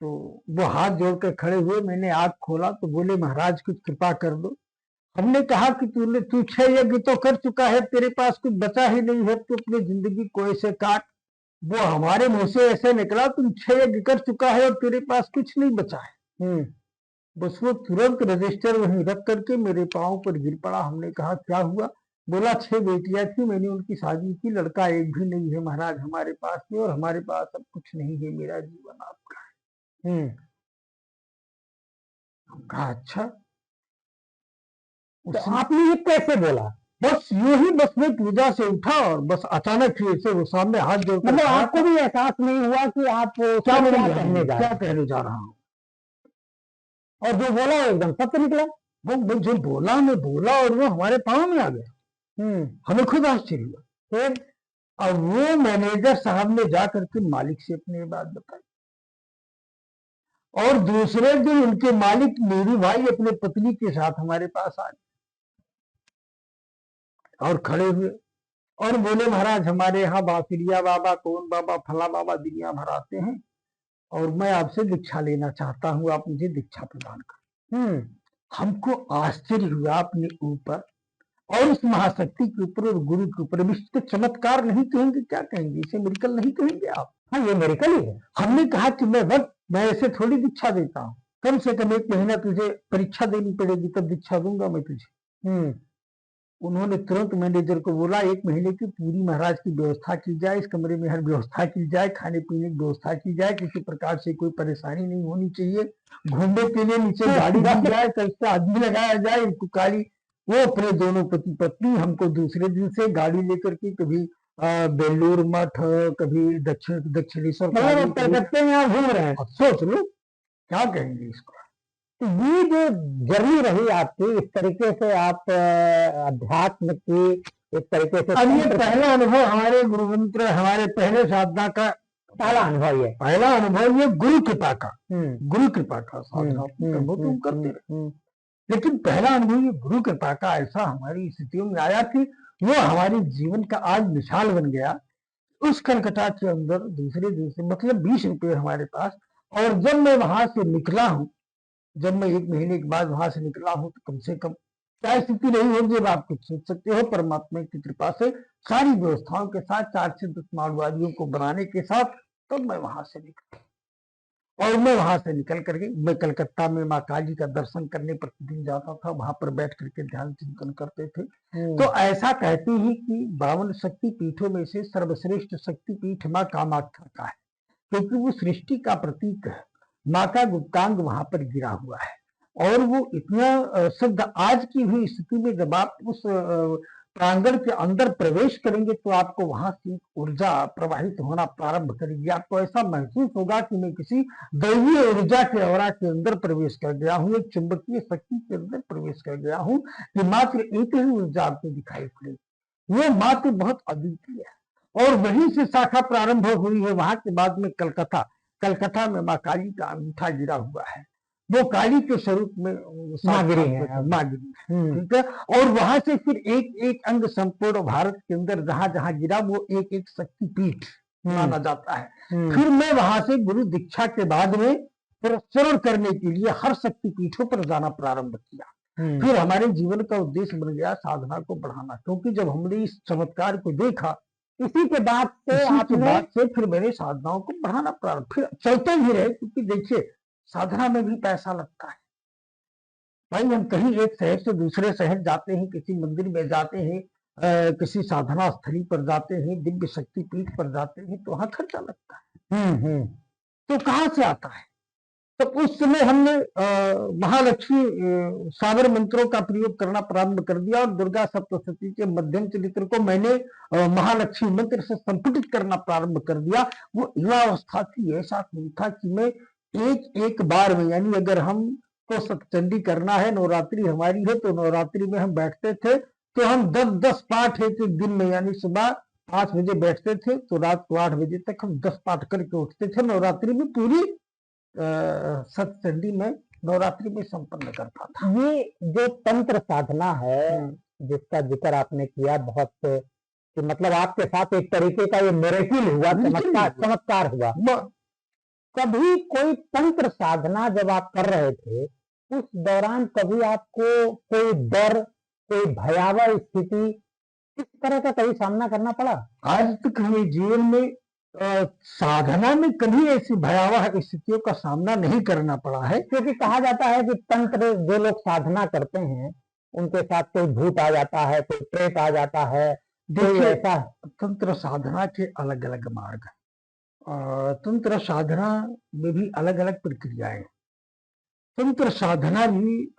तो वो हाथ जोड़ कर खड़े हुए, मैंने आंख खोला तो बोले महाराज कुछ कृपा कर दो। हमने कहा कि तू 6 यज्ञ तो कर चुका है, तेरे पास कुछ बचा ही नहीं है, तू अपनी जिंदगी को ऐसे काट। वो हमारे मुंह से ऐसे निकला, तुम 6 यज्ञ कर चुका है और तेरे पास कुछ नहीं बचा है। बस वो तुरंत रजिस्टर वहीं रख करके मेरे पांव पर गिर पड़ा। हमने कहा क्या हुआ? बोला 6 बेटियां थी, मैंने उनकी शादी की, लड़का एक भी नहीं है महाराज हमारे पास में, और हमारे पास अब कुछ नहीं है, मेरा जीवन आपका है। कहा अच्छा। तो आपने ये कैसे बोला? बस यूं ही, बस मैं पूजा से उठा और बस अचानक ही ऐसे वो सामने हाथ जोड़कर, मतलब आपको भी एहसास नहीं हुआ कि आप क्या कहने जा रहा हूँ? और जो बोला एकदम सत्य निकला। वो जो बोला, मैं बोला और वो हमारे पाँव में आ गया। हमें खुद आश्चर्य हुआ। फिर अब वो मैनेजर साहब ने जा करके मालिक से अपनी ये बात बताई, और दूसरे दिन उनके मालिक नीरू भाई अपने पत्नी के साथ हमारे पास आए और खड़े हुए और बोले महाराज हमारे यहाँ बांसुरिया बाबा, कौन बाबा, फला बाबा दुनिया भर आते हैं और मैं आपसे दीक्षा लेना चाहता हूँ, आप मुझे दीक्षा प्रदान करें। हमको आश्चर्य हुआ अपने ऊपर और उस महाशक्ति के ऊपर और गुरु के ऊपर। इसको चमत्कार नहीं कहेंगे, क्या कहेंगे इसे? मेरिकल नहीं कहेंगे आप? हाँ, ये मेरिकल ही है। हमने कहा कि मैं ऐसे थोड़ी दीक्षा देता हूँ, कम से कम 1 महीना तुझे परीक्षा देनी पड़ेगी, तब दीक्षा दूंगा मैं तुझे। उन्होंने तुरंत मैनेजर को बोला 1 महीने की पूरी महाराज की व्यवस्था की जाए, इस कमरे में हर व्यवस्था की जाए, खाने पीने की व्यवस्था की जाए, किसी प्रकार से कोई परेशानी नहीं होनी चाहिए, घूमने के लिए नीचे गाड़ी दी जाए, कल आदमी लगाया जाए, इनको गाड़ी। वो अपने दोनों पति पत्नी हमको दूसरे दिन से गाड़ी लेकर के कभी बेलूर मठ, कभी दक्षिणेश्वर, कलकत्ते में आप घूम रहे हैं। सोच लो क्या कहेंगे इसको। तो ये जो जर्नी रही आपकी, इस तरीके से आप अध्यात्म की एक तरीके से, अब ये पहला अनुभव हमारे गुरु मंत्र, हमारे पहले साधना का पहला अनुभव है। पहला अनुभव ये गुरु कृपा का, गुरु कृपा का साधना तुम करते रहे। लेकिन पहला अनुभव ये गुरु कृपा का ऐसा हमारी स्थितियों में आया कि वो हमारे जीवन का आज मिसाल बन गया। उस कलकत्ता के अंदर दूसरे मतलब 20 रुपये हमारे पास, और जब मैं वहां से निकला हूँ, जब मैं 1 महीने के बाद वहां से निकला हूं, तो कम से कम क्या स्थिति नहीं होगी जब आप कुछ सोच सकते हो। परमात्मा की कृपा से सारी व्यवस्थाओं के साथ 4 से 10 मारवाड़ियों को बनाने के साथ तब मैं वहां से निकला। और मैं वहां से निकल करके मैं कलकत्ता में माँ काली का दर्शन करने प्रतिदिन जाता था, वहां पर बैठ करके ध्यान चिंतन करते थे। तो ऐसा कहते ही कि 52 शक्ति पीठों में से सर्वश्रेष्ठ शक्ति पीठ माँ कामाख्या का है, क्योंकि वो सृष्टि का प्रतीक है। माँ का गुप्तांग वहां पर गिरा हुआ है, और वो इतना शुद्ध। आज की भी स्थिति में जब आप उस प्रांगण के अंदर प्रवेश करेंगे तो आपको वहां से ऊर्जा प्रवाहित होना प्रारंभ करेगी। आपको ऐसा महसूस होगा कि मैं किसी दैवीय ऊर्जा के औरा के अंदर प्रवेश कर गया हूँ, एक चुंबकीय शक्ति के अंदर प्रवेश कर गया हूँ, कि मात्र एक ही ऊर्जा आपको दिखाई पड़ेगी, वो मात्र बहुत अद्वितीय है। और वहीं से शाखा प्रारंभ हुई है। वहां के बाद में कलकत्ता में माँ काली का अंगूठा गिरा हुआ है, वो काली के स्वरूप में मागिरी है, ठीक है। और वहां से फिर एक एक अंग संपूर्ण भारत के अंदर जहां जहां गिरा वो एक एक शक्तिपीठ माना जाता है। फिर मैं वहां से गुरु दीक्षा के बाद में प्रचरण करने के लिए हर शक्तिपीठों पर जाना प्रारंभ किया। फिर हमारे जीवन का उद्देश्य बन गया साधना को बढ़ाना, क्योंकि जब हमने इस चमत्कार को देखा, इसी के बाद से फिर मैंने साधनाओं को बढ़ाना प्रारंभ, फिर चलते ही रहे। क्योंकि देखिए साधना में भी पैसा लगता है भाई। हम कहीं एक शहर से दूसरे शहर जाते हैं, किसी मंदिर में जाते हैं, किसी साधना स्थली पर जाते हैं, दिव्य शक्ति पीठ पर जाते हैं, तो वहां खर्चा लगता है। तो कहां से आता है? तो उस समय हमने महालक्ष्मी सागर मंत्रों का प्रयोग करना प्रारंभ कर दिया, और दुर्गा सप्तशती के मध्यम चरित्र को मैंने महालक्ष्मी मंत्र से संपुटित करना प्रारंभ कर दिया। वो युवावस्था थी, ऐसा था कि मैं एक बार में, यानी अगर हम को सप्तचंडी करना है, नवरात्रि हमारी है, तो नवरात्रि में हम बैठते थे तो हम 10-10 पाठ एक दिन में, यानी सुबह 5 बजे बैठते थे तो रात को 8 बजे तक हम 10 पाठ करके उठते थे। नवरात्रि में पूरी सप्तचंडी में नवरात्रि में संपन्न करता था। ये जो तंत्र साधना है जिसका जिक्र आपने किया, बहुत कि मतलब आपके साथ एक तरीके का ये मिरेकल हुआ, चमत्कार हुआ। कभी कोई तंत्र साधना जब आप कर रहे थे, उस दौरान कभी आपको कोई डर, कोई भयावह स्थिति, इस तरह का कभी सामना करना पड़ा? आज तक हमें जीवन में साधना में कभी ऐसी भयावह स्थितियों का सामना नहीं करना पड़ा है। क्योंकि कहा जाता है कि तंत्र जो लोग साधना करते हैं, उनके साथ कोई भूत आ जाता है, कोई प्रेत आ जाता है, कोई देखिए, ऐसा। तंत्र साधना के अलग अलग मार्ग हैं। तंत्र साधना में भी अलग अलग प्रक्रियाएं हैं। तंत्र साधना भी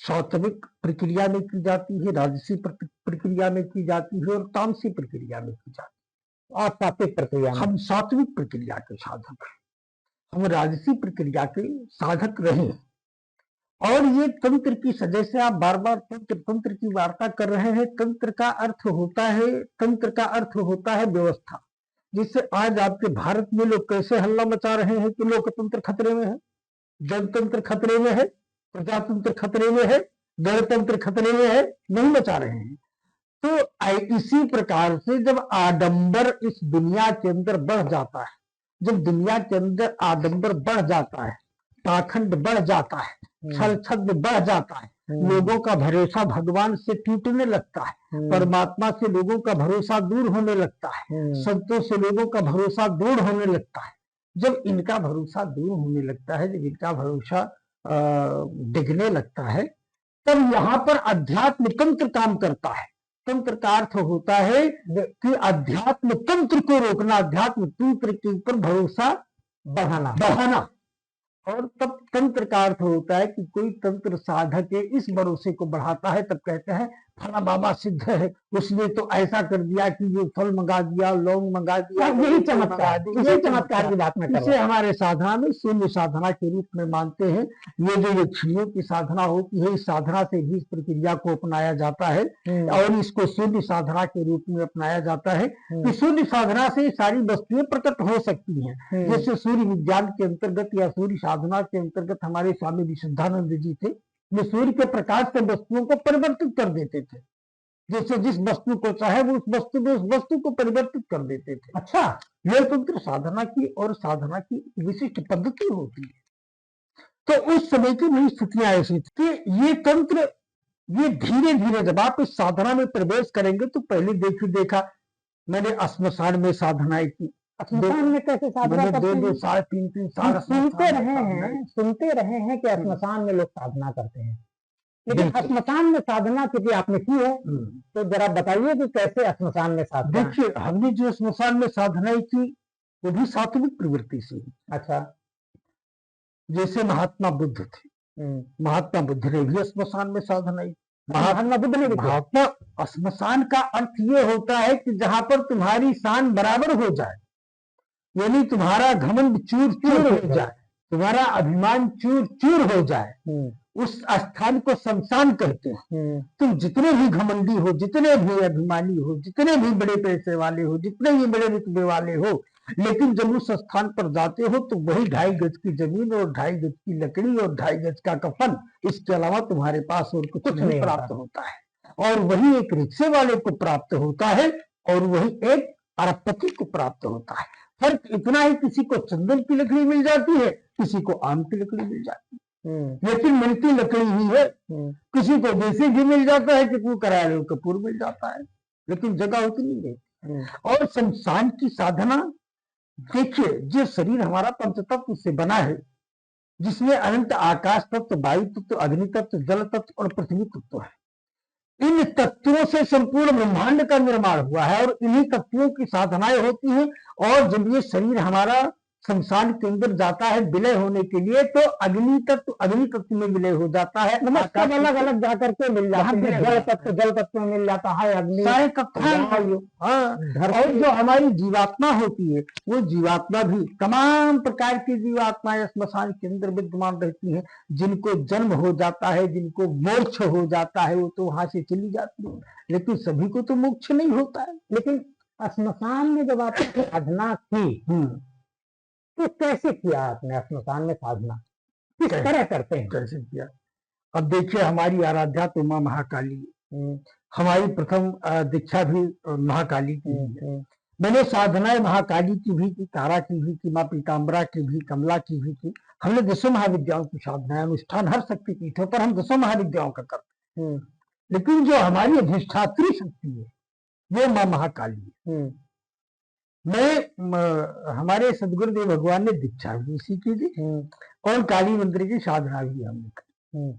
सात्विक प्रक्रिया में की जाती है, राजसी प्रक्रिया में की जाती है और तामसी प्रक्रिया में की जाती है। और सात्विक प्रक्रिया में हम सात्विक प्रक्रिया के साधक हैं, हम राजसी प्रक्रिया के साधक रहे हैं। और ये तंत्र की जैसे आप बार बार तंत्र की वार्ता कर रहे हैं, तंत्र का अर्थ होता है व्यवस्था। जिससे आज आपके भारत में लोग कैसे हल्ला मचा रहे हैं कि लोकतंत्र खतरे में है, जनतंत्र खतरे में है, प्रजातंत्र खतरे में है, गणतंत्र खतरे में है, नहीं मचा रहे हैं। तो इसी प्रकार से जब आडंबर इस दुनिया के अंदर बढ़ जाता है, जब दुनिया के अंदर आडंबर बढ़ जाता है, पाखंड बढ़ जाता है, छल छद्म बढ़ जाता है, लोगों का भरोसा भगवान से टूटने लगता है, परमात्मा से लोगों का भरोसा दूर होने लगता है, संतों से लोगों का भरोसा दूर होने लगता है। जब इनका भरोसा दूर होने लगता है, जब इनका भरोसा डिगने लगता है, तब यहाँ पर अध्यात्म तंत्र काम करता है। तंत्र का अर्थ होता है कि अध्यात्म तंत्र को रोकना, अध्यात्म तंत्र के ऊपर भरोसा बढ़ाना। और तब तंत्र का अर्थ होता है कि कोई तंत्र साधक के इस भरोसे को बढ़ाता है, तब कहते हैं फला बाबा सिद्ध है, उसने तो ऐसा कर दिया कि ये फल मंगा दिया, लौंग मंगा दिया, यही चमत्कार की बात में कर रहा हूं। इसे हमारे साधना में शून्य साधना के रूप में मानते हैं। ये जो यक्षियों की साधना होती है, इस साधना से भी इस प्रक्रिया को अपनाया जाता है और इसको शून्य साधना के रूप में अपनाया जाता है कि शून्य साधना से सारी वस्तुएं प्रकट हो सकती हैं। जैसे सूर्य विज्ञान के अंतर्गत या सूर्य साधना के अंतर्गत हमारे स्वामी विशुद्धानंद जी थे, वे सूर्य के प्रकाश से वस्तुओं को परिवर्तित कर देते थे। जैसे जिस वस्तु को चाहे वो उस वस्तु को परिवर्तित कर देते थे। अच्छा, यह तंत्र साधना की और साधना की विशिष्ट पद्धति होती है। तो उस समय की नई स्थितियां ऐसी थी कि ये तंत्र, ये धीरे धीरे जब आप इस साधना में प्रवेश करेंगे तो पहले देखा मैंने श्मशान में साधनाएं की। श्मशान में कैसे साधना करते हैं? 2 साल 3 साल सुनते रहे हैं कि श्मशान में लोग साधना करते हैं, लेकिन श्मशान में साधना क्योंकि आपने की है, तो जरा बताइए कि कैसे श्मशान में साधना। देखिए, हमने जो श्मशान में साधनाएं की वो भी सात्विक प्रवृत्ति से। अच्छा, जैसे महात्मा बुद्ध थे, महात्मा बुद्ध ने भी श्मशान में साधनाएं। महात्मा बुद्ध ने भी। महात्मा श्मशान का अर्थ ये होता है कि जहां पर तुम्हारी शान बराबर हो जाए, यानी तुम्हारा घमंड चूर चूर हो जाए, तुम्हारा अभिमान चूर चूर हो जाए, उस स्थान को शमशान कहते हैं। तुम जितने भी घमंडी हो, जितने भी अभिमानी हो, जितने भी बड़े पैसे वाले हो, जितने भी बड़े रुतबे वाले हो, लेकिन जब उस स्थान पर जाते हो तो वही 2.5 गज की जमीन और 2.5 गज की लकड़ी और 2.5 गज का कफन, इसके अलावा तुम्हारे पास और कुछ नहीं प्राप्त होता है। और वही एक रिक्शे वाले को प्राप्त होता है और वही एक अरबपति को प्राप्त होता है। फर्क इतना ही, किसी को चंदन की लकड़ी मिल जाती है, किसी को आम की लकड़ी मिल जाती है, लेकिन मिलती लकड़ी ही है। किसी को देसी घी मिल जाता है, किसी को कराया कपूर मिल जाता है, लेकिन जगह उतनी नहीं। और शमशान की साधना, देखिए, जो शरीर हमारा पंचतत्व से बना है, जिसमें अनंत आकाश तत्व, वायु तत्व, अग्नि तत्व, जल तत्व और पृथ्वी तत्व है, इन तत्वों से संपूर्ण ब्रह्मांड का निर्माण हुआ है और इन्हीं तत्वों की साधनाएं होती हैं। और जब ये शरीर हमारा शमशान के अंदर जाता है विलय होने के लिए, तो अग्नि तत्व में विलय हो जाता है। सब अलग अलग जाकर के मिल जाते हैं, जल तत्व में मिल जाता है, अग्नि, सारे और जो हमारी जीवात्मा होती है, वो जीवात्मा भी, तमाम प्रकार की जीवात्माएं श्मशान के अंदर विद्यमान रहती हैं। जिनको जन्म हो जाता है, जिनको मोक्ष हो जाता है, वो तो वहां से चली जाती है, लेकिन सभी को तो मोक्ष नहीं होता है। लेकिन श्मशान में जब आपने साधना की, तो कैसे किया आपने श्मशान में साधना, किस तरह करते हैं? कैसे किया? अब देखिए, हमारी आराध्या तो माँ महाकाली, हमारी प्रथम दीक्षा भी महाकाली की है। मैंने साधनाएं महाकाली की भी की, तारा की भी की, माँ पीताम्बरा की भी, कमला की भी की। हमने 10 महाविद्याओं की साधनाएं, अनुष्ठान हर शक्ति पीठों पर हम 10 महाविद्याओं का करते हैं। लेकिन जो हमारी अधिष्ठात्री शक्ति है वो माँ महाकाली है। हमारे सदगुरुदेव भगवान ने दीक्षा भी इसी की थी और काली मंत्र की साधना भी हमने की।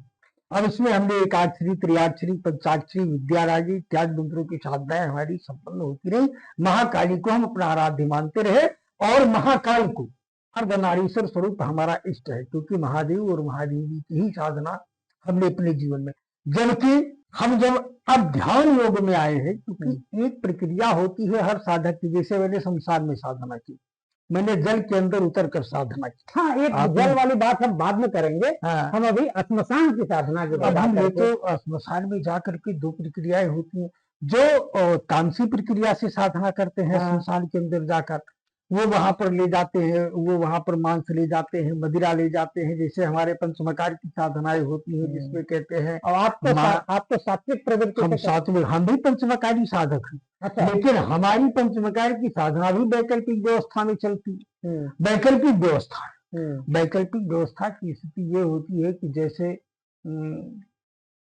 अब इसमें हमने एकाक्षरी, त्रियाक्षरी, पंचाक्षरी, विद्यारागी इत्यादि मंत्रों की साधनाएं हमारी संपन्न होती रही। महाकाली को हम अपना आराध्य मानते रहे और महाकाल को अर्धनारीश्वर स्वरूप हमारा इष्ट है, क्योंकि महादेव और महादेवी की ही साधना हमने अपने जीवन में, जबकि हम जब अब ध्यान योग में आए हैं, क्योंकि एक प्रक्रिया होती है हर साधक की। जैसे मैंने संसार में साधना की, मैंने जल के अंदर उतर कर साधना की। हाँ, एक जल वाली बात हम बाद में करेंगे। हाँ। हम अभी श्मशान की साधना के बात हम तो श्मशान में जाकर के 2 प्रक्रियाएं होती हैं। जो तामसी प्रक्रिया से साधना करते हैं, श्मशान के अंदर जाकर वो वहां पर ले जाते हैं, वो वहां पर मांस ले जाते हैं, मदिरा ले जाते हैं। जैसे हमारे पंचमकार की साधनाएं होती है जिसमें कहते हैं, और आप तो सात्विक प्रवृत्ति, हम सात्विक, हम भी पंचमकारी साधक हैं। अच्छा। लेकिन हमारी पंचमकार की साधना भी वैकल्पिक व्यवस्था में चलती है। वैकल्पिक व्यवस्था, वैकल्पिक व्यवस्था की स्थिति ये होती है कि जैसे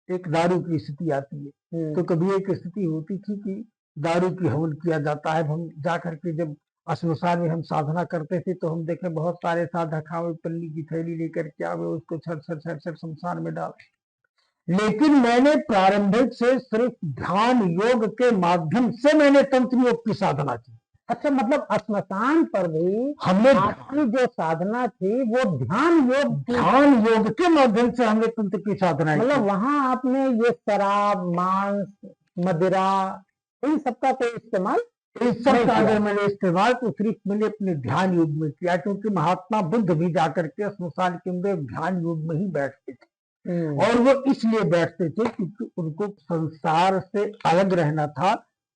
एक दारू की स्थिति आती है, तो कभी एक स्थिति होती थी कि दारू की हवन किया जाता है। हम जाकर के जब श्मशान में हम साधना करते थे तो हम देखे बहुत सारे साधक पन्नी की थैली लेकर के आवे, उसको छर शमशान में डाल। लेकिन मैंने प्रारंभिक से सिर्फ ध्यान योग के माध्यम से मैंने तंत्र योग की साधना की। अच्छा, मतलब श्मशान पर भी हमने आपकी जो साधना थी वो ध्यान योग के माध्यम से हमने तंत्र की साधना, मतलब वहां आपने ये शराब, मांस, मदिरा, इन सबका कोई इस्तेमाल, इस सब का अगर मैंने इस्तेमाल तो सिर्फ मैंने अपने ध्यान योग में किया। क्योंकि महात्मा बुद्ध भी जाकर के श्मशान के अंदर ध्यान योग में ही बैठते थे, और वो इसलिए बैठते थे क्योंकि उनको संसार से अलग रहना था।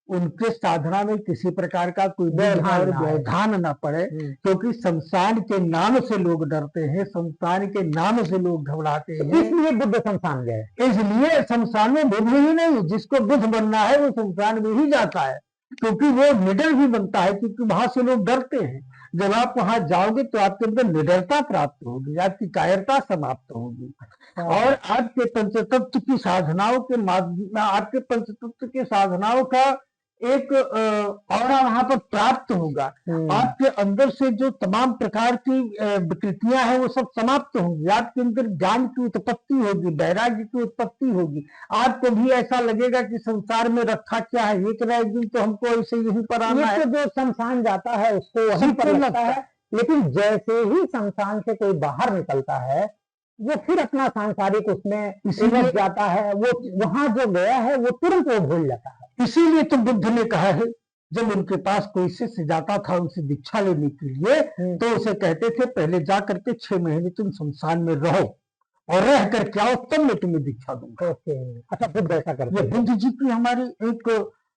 उनके साधना में किसी प्रकार का कोई व्यवधान न पड़े, क्योंकि शमशान के नाम से लोग डरते हैं, शमशान के नाम से लोग घबराते हैं, इसलिए बुद्ध शमशान गए। इसलिए शमशान में बुद्ध ही नहीं, जिसको बुद्ध बनना है वो शमशान में ही जाता है, क्योंकि वो निडर भी बनता है, क्योंकि वहां से लोग डरते हैं। जब आप वहां जाओगे तो आपके अंदर निडरता प्राप्त होगी, आपकी कायरता समाप्त होगी, और आपके पंचतत्व की साधनाओं के माध्यम, आपके पंचतत्व के साधनाओं का एक औरा वहां पर प्राप्त होगा। आपके अंदर से जो तमाम प्रकार की विकृतियां हैं वो सब समाप्त होंगी। आपके अंदर ज्ञान की उत्पत्ति होगी, वैराग्य की उत्पत्ति होगी। आपको भी ऐसा लगेगा कि संसार में रखा क्या है, एक न एक दिन तो हमको ऐसे यहीं पर आना है। तो जो शमशान जाता है उसको वहीं पर लगता है, लेकिन जैसे ही शमशान से कोई बाहर निकलता है वो फिर अपना सांसारिक उसमें उलझ जाता है, वो वहां जो गया है वो तुरंत वो भूल जाता है। इसीलिए तो बुद्ध ने कहा है, जब उनके पास कोई शिष्य जाता था उनसे दीक्षा लेने के लिए, तो उसे कहते थे पहले जा करके 6 महीने तुम शमशान में रहो और रह करके आओ, तब मैं तुम्हें दीक्षा दूंगा। अच्छा, बुद्ध ऐसा करते हैं। बुद्ध जी की हमारी एक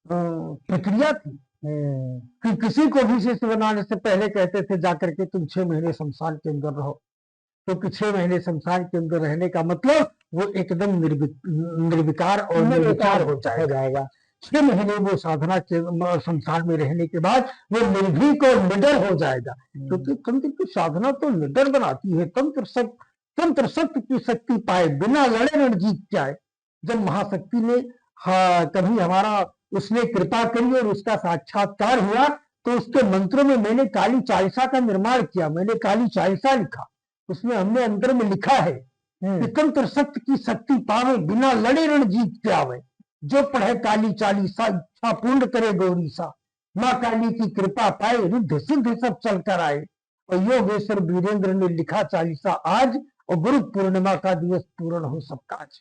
प्रक्रिया थी कि किसी को भी शिष्य बनाने से पहले कहते थे जाकर के तुम 6 महीने शमशान के अंदर रहो, क्योंकि 6 महीने शमशान के अंदर रहने का मतलब वो एकदम निर्विकार और निर्विचार हो जाएगा। 6 महीने वो साधना के संसार में रहने के बाद वो निर्भीक और निडर हो जाएगा, क्योंकि तंत्र की साधना तो निडर बनाती है। तंत्र शक्ति की शक्ति पाए बिना लड़े रण जीत जाए। जब महाशक्ति ने कभी हमारा उसने कृपा करी और उसका साक्षात्कार हुआ, तो उसके मंत्रों में मैंने काली चालीसा का निर्माण किया। मैंने काली चालीसा लिखा, उसमें हमने अंदर में लिखा है कि तंत्र शक्ति की शक्ति पावे बिना लड़े रण जीत के आवे। जो पढ़े काली चालीसा इच्छा पूर्ण करे गौरीसा, माँ काली की कृपा पाए रिद्ध सिद्ध सब चल कर आए। और योगेश्वर वीरेंद्र ने लिखा चालीसा आज, और गुरु पूर्णिमा का दिवस पूर्ण हो सब काज।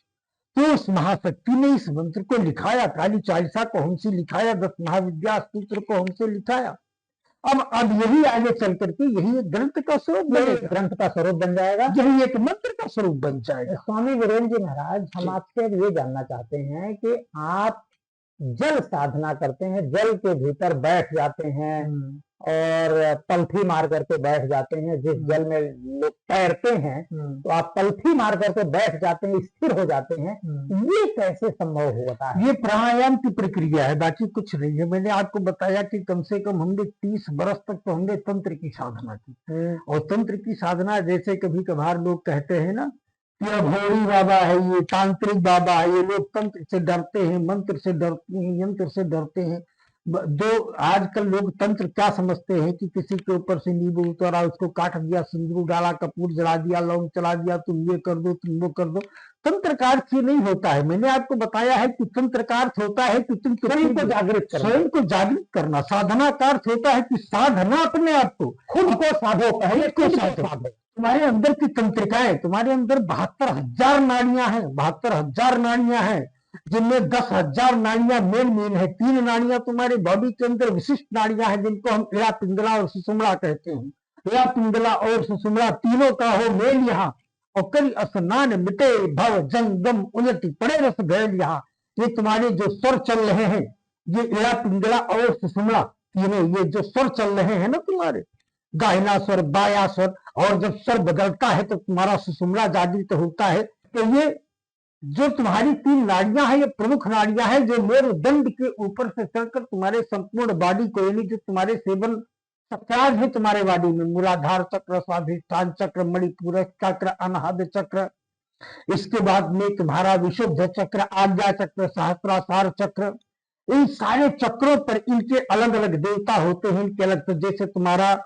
तो उस महाशक्ति ने इस मंत्र को लिखाया, काली चालीसा को हमसे लिखाया, 10 महाविद्या सूत्र को हमसे लिखाया। अब यही आगे चल करके यही एक ग्रंथ का स्वरूप बन जाएगा, यही एक मंत्र का स्वरूप बन जाएगा। स्वामी वीरेंद्र जी महाराज, हम आपसे ये जानना चाहते हैं कि आप जल साधना करते हैं, जल के भीतर बैठ जाते हैं और पलथी मार करके बैठ जाते हैं। जिस जल में लोग तैरते हैं तो आप पलथी मार करके बैठ जाते हैं, स्थिर हो जाते हैं, ये कैसे संभव होता है? ये प्राणायाम की प्रक्रिया है, बाकी कुछ नहीं है। मैंने आपको बताया कि कम से कम हमने 30 बरस तक तो हमने तंत्र की साधना की। और तंत्र की साधना जैसे कभी कभार लोग कहते हैं ना कि अघोरी बाबा है, ये तांत्रिक बाबा है, ये लोग तंत्र से डरते हैं, मंत्र से डरते हैं, यंत्र से डरते हैं। जो आजकल लोग तंत्र क्या समझते हैं कि किसी के ऊपर से नींबू उतारा, उसको काट दिया, सिंदूर डाला, कपूर जला दिया, लौंग चला दिया, तुम ये कर दो, तुम वो कर दो। तंत्र का अर्थ ये नहीं होता है। मैंने आपको बताया है कि तंत्र का अर्थ होता है कि तुम स्वयं को जागृत करना, स्वयं को जागृत करना। साधना का अर्थ होता है कि साधना अपने आप को, खुद को साधो, पहले को साधो। तुम्हारे अंदर की तंत्रिकाएं, तुम्हारे अंदर 72,000 नाड़ियां हैं, 72,000 नाड़ियां हैं, जिनमें 10,000 नाड़ियां मेन है। 3 नाड़ियां तुम्हारे बॉडी के अंदर विशिष्ट नाड़ियां हैं, जिनको हम इड़ा, पिंगला और सुषुम्ना कहते हैं। इड़ा, पिंगला और सुषुम्ना तीनों का हो मेल यहाँ। और कल स्नान मिटे भव जंगम उलटी पड़े रस गैल यहाँ। ये तुम्हारे जो स्वर चल रहे हैं, ये इड़ा, पिंगला और सुषुम्ना तीनों, ये जो स्वर चल रहे हैं ना तुम्हारे, गायना स्वर, बाया स्वर, और जब स्वर बदलता है तो तुम्हारा सुषुम्ना जागृत होता है। तो ये जो तुम्हारी 3 नाड़ियां हैं, ये प्रमुख नाड़ियां हैं, जो मेरुदंड के ऊपर से चढ़कर तुम्हारे संपूर्ण बॉडी को, यानी जो तुम्हारे 7 चक्रास है तुम्हारे बॉडी में, मूलाधार चक्र, स्वाधिष्ठान चक्र, मणिपूरक चक्र, अनाहत चक्र, इसके बाद में तुम्हारा विशुद्ध चक्र, आज्ञा चक्र, सहस्त्रार चक्र, इन सारे चक्रों पर इनके अलग अलग देवता होते हैं, इनके अलग। तो जैसे तुम्हारा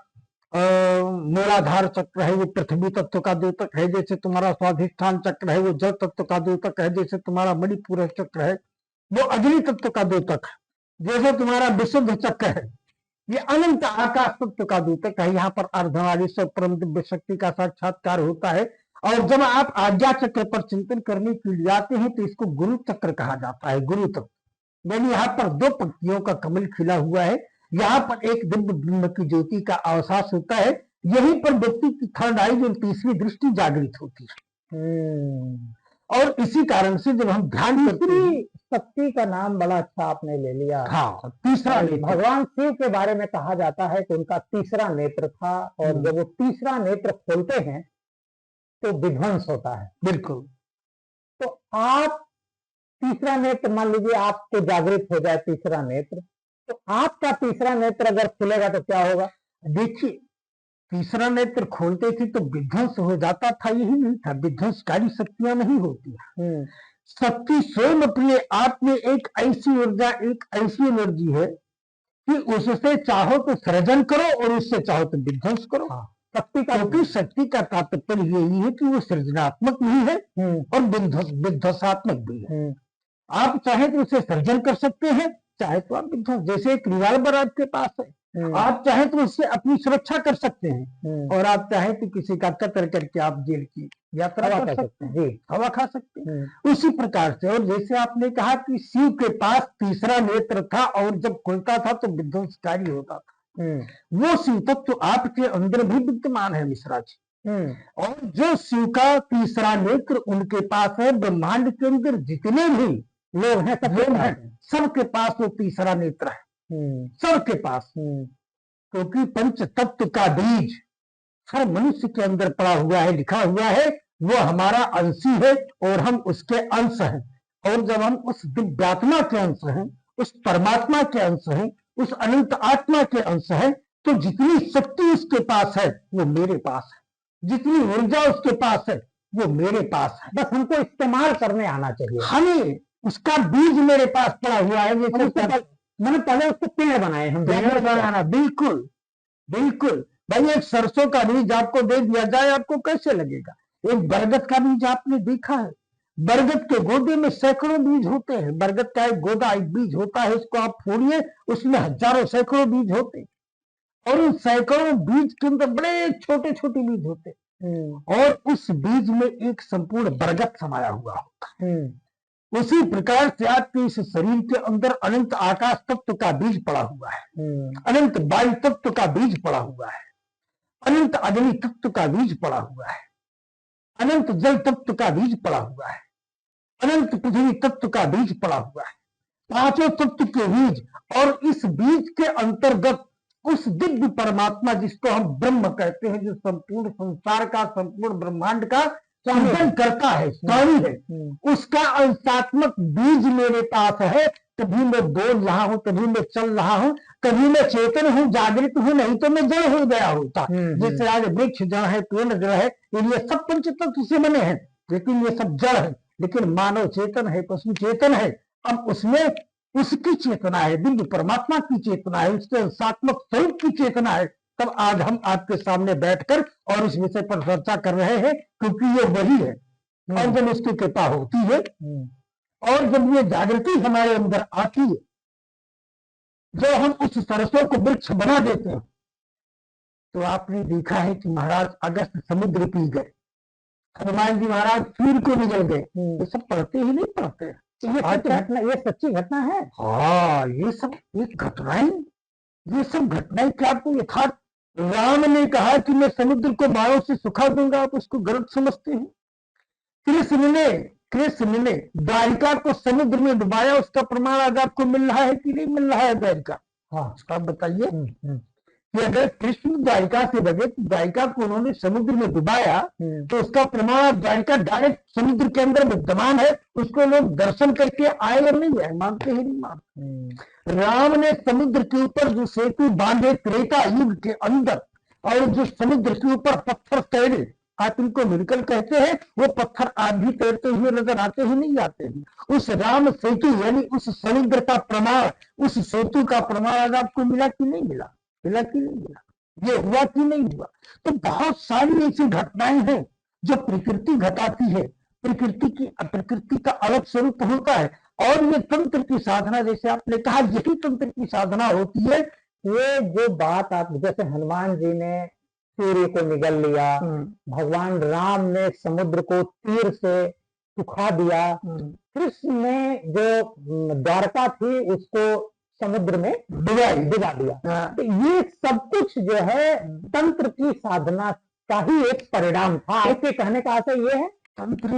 मूलाधार चक्र है, वो पृथ्वी तत्व का द्योतक है। जैसे तुम्हारा स्वाधिष्ठान चक्र है, वो जल तत्व का द्योतक है। जैसे तुम्हारा मणिपूरक चक्र है, वो अग्नि तत्व का द्योतक है। जैसे तुम्हारा विशुद्ध चक्र है, ये अनंत आकाश तत्व का द्योतक है। यहाँ पर अर्धनारीश्वर परम दिव्य शक्ति का साक्षात्कार होता है। और जब आप आज्ञा चक्र पर चिंतन करने के लिए आते हैं तो इसको गुरु चक्र कहा जाता है, गुरु तत्व। यानी यहाँ पर 2 पंक्तियों का कमल खिला हुआ है। यहाँ पर एक दिव्य ब्रह्म की ज्योति का अवसास होता है। यहीं पर व्यक्ति की थर्ड आई, जो तीसरी दृष्टि जागृत होती है। और इसी कारण से जब हम ध्यान करते हैं, शक्ति का नाम बड़ा अच्छा आपने ले लिया। हाँ, तीसरा भगवान शिव के बारे में कहा जाता है कि उनका तीसरा नेत्र था, और जब वो तीसरा नेत्र खोलते हैं तो विध्वंस होता है। बिल्कुल। तो आप तीसरा नेत्र, मान लीजिए आपको जागृत हो जाए तीसरा नेत्र, तो आपका तीसरा नेत्र अगर खुलेगा तो क्या होगा? देखिए, तीसरा नेत्र खोलते थे तो विध्वंस हो जाता था, यही नहीं था। विध्वंसकारी शक्तियां नहीं होती। शक्ति स्वयं अपने आप में एक ऐसी ऊर्जा, एक ऐसी एनर्जी है कि उससे चाहो तो सृजन करो और उससे चाहो तो विध्वंस करो। शक्ति का, क्योंकि शक्ति का तात्पर्य यही है कि वो सृजनात्मक भी है और विध्वंसात्मक भी है। आप चाहे तो उसे सृजन कर सकते हैं, चाहे तो आप विध्वंस। जैसे एक रिवाल्वर आपके पास है, आप चाहे तो उससे अपनी सुरक्षा कर सकते हैं, और आप चाहे तो किसी का कत्ल करके आप जेल की यात्रा कर सकते हैं, हवा खा सकते हैं। उसी प्रकार से, और जैसे आपने कहा कि शिव के पास तीसरा नेत्र था और जब खुलता था तो विध्वंसकारी होता था, वो शिव तत्व तो आपके अंदर भी विद्यमान है मिश्रा जी। और जो शिव का तीसरा नेत्र उनके पास है, ब्रह्मांड के अंदर जितने भी लोग हैं, सबके पास वो तीसरा नेत्र है, सबके पास। क्योंकि पंच तत्व का बीज हर मनुष्य के अंदर पड़ा हुआ है, लिखा हुआ है, वो हमारा अंशी है और हम उसके अंश हैं। और जब हम उस दिव्यात्मा के अंश हैं, उस परमात्मा के अंश हैं, उस अनंत आत्मा के अंश हैं, तो जितनी शक्ति उसके पास है वो मेरे पास है, जितनी ऊर्जा उसके पास है वो मेरे पास है। बस हमको इस्तेमाल करने आना चाहिए। हमें उसका बीज मेरे पास पड़ा हुआ है। मैंने पहले उसको पेड़ बनाए, हम पेड़ बनाना। बिल्कुल बिल्कुल भाई, एक सरसों का बीज आपको दे दिया जाए, आपको कैसे लगेगा? एक बरगद का बीज आपने देखा है? बरगद के गोदे में सैकड़ों बीज होते हैं। बरगद का एक गोदा, एक बीज होता है, उसको आप फोड़िए, उसमें हजारों सैकड़ों बीज होते हैं, और उन सैकड़ों बीज के अंदर बड़े छोटे छोटे बीज होते हैं, और उस बीज में एक संपूर्ण बरगद समाया हुआ होता है। उसी प्रकार से आपके इस शरीर के अंदर अनंत आकाश तत्व का बीज पड़ा हुआ है, अनंत वायु तत्व का बीज पड़ा हुआ है, अनंत अग्नि तत्व का बीज पड़ा हुआ है, अनंत जल तत्व का बीज पड़ा हुआ है, अनंत पृथ्वी तत्व का बीज पड़ा हुआ है, 5 तत्व के बीज। और इस बीज के अंतर्गत उस दिव्य परमात्मा जिसको हम ब्रह्म कहते हैं, जो संपूर्ण संसार का, संपूर्ण ब्रह्मांड का सृजन करता है, स्वामी है, उसका अंशात्मक बीज मेरे पास है। कभी मैं बोल रहा हूँ, कभी मैं चल रहा हूँ, कभी मैं चेतन हूँ, जागृत हूँ, नहीं तो मैं जड़ हो गया होता। जैसे आज वृक्ष जड़ है, पेड़ जड़ है, ये सब पंचतत्व से बने हैं, लेकिन ये सब जड़ है। लेकिन मानव चेतन है, पशु चेतन है। अब उसमें उसकी चेतना है, दिव्य परमात्मा की चेतना है, उसके अंशात्मक स्वरूप की चेतना है। तब आज हम आपके सामने बैठकर और इस विषय पर चर्चा कर रहे हैं, क्योंकि ये वही है। और जब उसकी कृपा होती है और जब ये जागृति हमारे अंदर आती है, जो हम उस सरसों को वृक्ष बना देते हैं, तो आपने देखा है कि महाराज अगस्त समुद्र पी गए, हनुमान जी महाराज सूर्य को निकल गए। ये सब पढ़ते ही नहीं पढ़ते। ये घटना, ये सच्ची घटना है। हाँ, ये सब एक घटनाएं, ये सब घटनाएं क्या आपको यथार्थ। राम ने कहा कि मैं समुद्र को बाणों से सुखा दूंगा, आप उसको गलत समझते हैं। कृष्ण ने द्वारिका को समुद्र में डुबाया, उसका प्रमाण आज आपको मिल रहा है कि नहीं मिल रहा है द्वारिका? हाँ, उसका बताइए कि अगर कृष्ण द्वारिका से भगे तो द्वारिका को उन्होंने समुद्र में डुबाया, तो उसका प्रमाण द्वारिका डायरेक्ट समुद्र के अंदर विद्यमान है। उसको लोग दर्शन करके आए या नहीं आए, मानते ही नहीं मानते। राम ने समुद्र के ऊपर जो सेतु बांधे त्रेता युग के अंदर, और जो समुद्र के ऊपर पत्थर तैरे, आप इनको मिलकर कहते हैं, वो पत्थर आज भी तैरते हुए नजर आते ही नहीं आते हैं। उस राम सेतु यानी उस समुद्र का प्रमाण, उस सेतु का प्रमाण आज आपको मिला कि नहीं मिला? मिला कि नहीं मिला? ये हुआ कि नहीं हुआ? तो बहुत सारी ऐसी घटनाएं हैं जो प्रकृति घटाती है। प्रकृति का अलग स्वरूप होता है। और ये तंत्र की साधना, जैसे आपने कहा, यही तंत्र की साधना होती है। ये जो बात आप, जैसे हनुमान जी ने सूर्य को निगल लिया, भगवान राम ने समुद्र को तीर से सुखा दिया, कृष्ण ने जो द्वारका थी उसको समुद्र में डुबा दिया। तो ये सब कुछ जो है तंत्र की साधना का ही एक परिणाम था। आपके कहने का आशय ये है? तंत्र,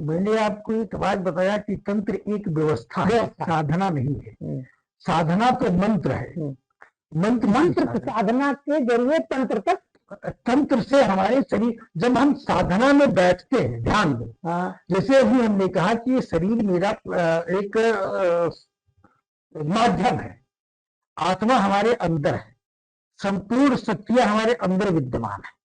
मैंने आपको एक बात बताया कि तंत्र एक व्यवस्था है, साधना नहीं है। साधना तो मंत्र है। मंत्र साधना के जरिए तंत्र तक, तंत्र से हमारे शरीर, जब हम साधना में बैठते हैं ध्यान में, जैसे अभी हमने कहा कि ये शरीर मेरा एक माध्यम है, आत्मा हमारे अंदर है, संपूर्ण शक्तियां हमारे अंदर विद्यमान है।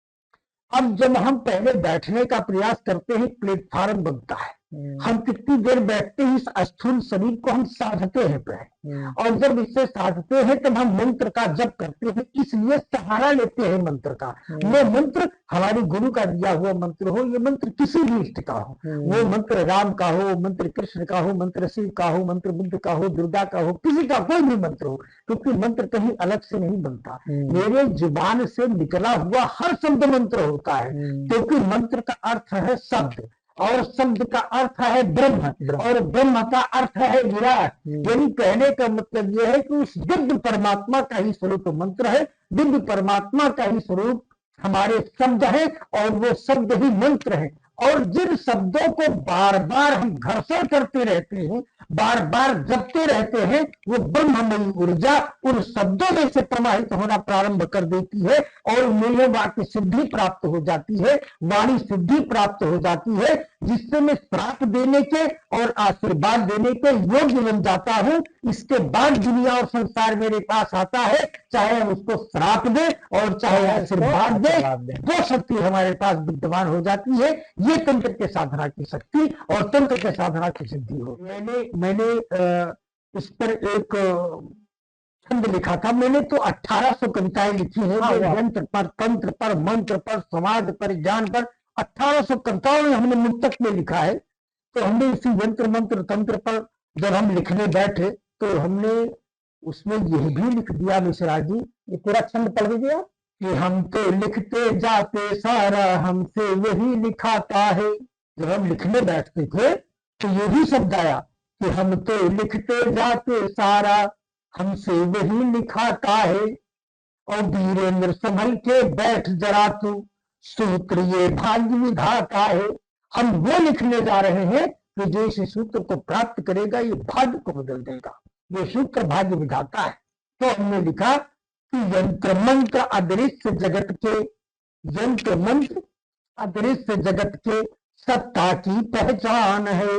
अब जब हम पहले बैठने का प्रयास करते हैं, प्लेटफॉर्म बनता है, हम कितनी देर बैठते हैं, इस स्थूल शरीर को हम साधते हैं पहले, और जब इससे साधते हैं तब हम मंत्र का जप करते हैं, इसलिए सहारा लेते हैं मंत्र का। वो मंत्र हमारे गुरु का दिया हुआ मंत्र हो, ये मंत्र किसी भी इष्ट का हो, वो मंत्र राम का हो, मंत्र कृष्ण का हो, मंत्र शिव का हो, मंत्र बुद्ध का हो, दुर्गा का हो, किसी का कोई भी मंत्र हो, क्योंकि मंत्र कहीं अलग से नहीं बनता। मेरे जुबान से निकला हुआ हर शब्द मंत्र होता है, क्योंकि मंत्र का अर्थ है शब्द, और शब्द का अर्थ है ब्रह्म, और ब्रह्म का अर्थ है विराट। यानी कहने का मतलब यह है कि उस दिव्य परमात्मा का ही स्वरूप मंत्र है, दिव्य परमात्मा का ही स्वरूप हमारे शब्द है, और वो शब्द ही मंत्र है। और जिन शब्दों को बार बार हम घर्षण करते रहते हैं, बार बार जपते रहते हैं, वो ब्रह्ममयी ऊर्जा उन शब्दों में से प्रवाहित होना प्रारंभ कर देती है, और उन्हें वाक्य सिद्धि प्राप्त हो जाती है, वाणी सिद्धि प्राप्त हो जाती है, जिससे मैं श्राप देने के और आशीर्वाद देने के योग्य बन जाता हूँ। इसके बाद दुनिया और संसार मेरे पास आता है, चाहे हम उसको श्राप दे और चाहे आशीर्वाद दे, वो शक्ति हमारे पास विद्यमान हो जाती है। ये तंत्र के साधना की शक्ति और तंत्र के साधना की सिद्धि हो। मैंने इस पर एक छंद लिखा था। मैंने तो 1800 कविताएं लिखी हैं, यंत्र पर, तंत्र पर, मंत्र पर, समाज पर, ज्ञान पर, 1800 कविताओं में हमने मुक्तक में लिखा है। तो हमने इसी यंत्र मंत्र तंत्र पर जब हम लिखने बैठे तो हमने उसमें यह भी लिख दिया मिश्रा जी, ये पूरा छंद पढ़ दीजिए आप, कि हम तो लिखते जाते सारा हमसे यही लिखाता है। जब हम लिखने बैठते थे तो यही शब्द आया कि हम तो लिखते जाते सारा हमसे वही लिखाता है। और वीरेंद्र संभल के बैठ जरा तू, सूत्र ये भाग्य विधाता है। हम वो लिखने जा रहे हैं कि जो इस सूत्र को प्राप्त करेगा ये भाग्य को बदल देगा, ये सूत्र भाग्य विधाता है। तो हमने लिखा कि यंत्र मंत्र अदृश्य जगत के, यंत्र मंत्र अदृश्य जगत के सत्ता की पहचान है।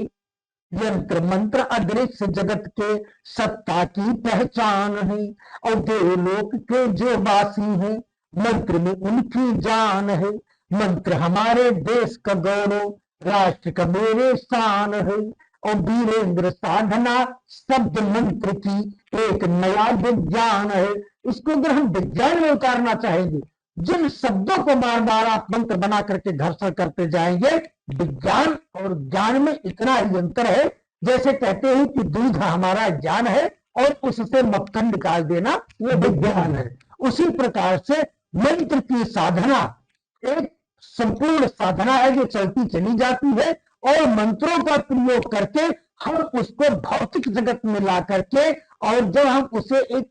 यंत्र मंत्र अदृश्य जगत के सत्ता की पहचान है। और देवलोक के जो वासी हैं मंत्र में उनकी जान है। मंत्र हमारे देश का गौरव, राष्ट्र का मेरे शान है। और वीरेंद्र साधना शब्द मंत्र की एक नया विज्ञान है। इसको अगर हम विज्ञान में उतारना चाहेंगे, जिन शब्दों को बार बार आप मंत्र बना करके घर्षण करते जाएंगे, विज्ञान और ज्ञान में इतना ही अंतर है। जैसे कहते हैं कि दूध हमारा ज्ञान है और उससे मक्खन निकाल देना ये विज्ञान है। उसी प्रकार से मंत्र की साधना एक संपूर्ण साधना है जो चलती चली जाती है। और मंत्रों का प्रयोग करके हम उसको भौतिक जगत में ला करके, और जब हम उसे एक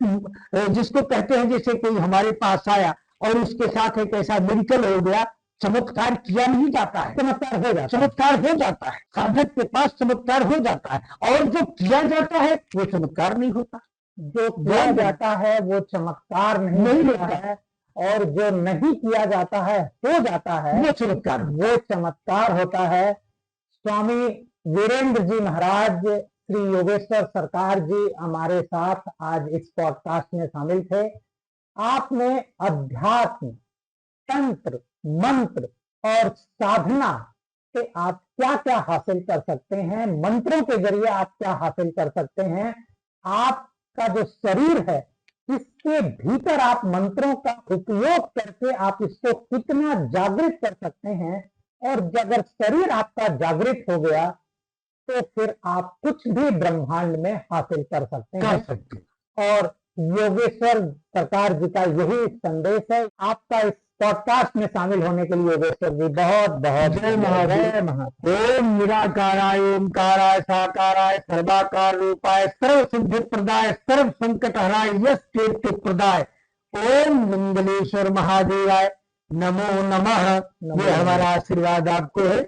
जिसको कहते हैं, जैसे कोई हमारे पास आया और उसके साथ एक ऐसा मिरेकल हो गया, चमत्कार किया नहीं जाता है, चमत्कार हो जाता, चमत्कार हो जाता है। साधक के पास चमत्कार हो जाता है, और जो किया जाता है वो चमत्कार नहीं होता। जो किया जाता है वो चमत्कार नहीं होता है, और जो नहीं किया जाता है हो जाता है वो चमत्कार, वो चमत्कार होता है। स्वामी वीरेंद्र जी महाराज, श्री योगेश्वर सरकार जी हमारे साथ आज इस पॉडकास्ट में शामिल थे। आपने अध्यात्म, तंत्र, मंत्र और साधना से आप क्या क्या हासिल कर सकते हैं, मंत्रों के जरिए आप क्या हासिल कर सकते हैं, आपका जो शरीर है इसके भीतर आप मंत्रों का उपयोग करके आप इसको कितना जागृत कर सकते हैं। और अगर शरीर आपका जागृत हो गया तो फिर आप कुछ भी ब्रह्मांड में हासिल कर सकते हैं। और योगेश्वर सरकार जी का यही संदेश है। आपका इस पॉडकास्ट में शामिल होने के लिए योगेश्वर जी बहुत बहुत जय महादेव। ओम निराकाराय ओमकाराय साकाराय सर्वाकार रूपाय सर्व सिद्धि प्रदाय सर्व संकट हराय यश कीर्ति प्रदाय ओम मंगलेश्वर महादेवाय नमो नमः। ये हमारा आशीर्वाद आपको है।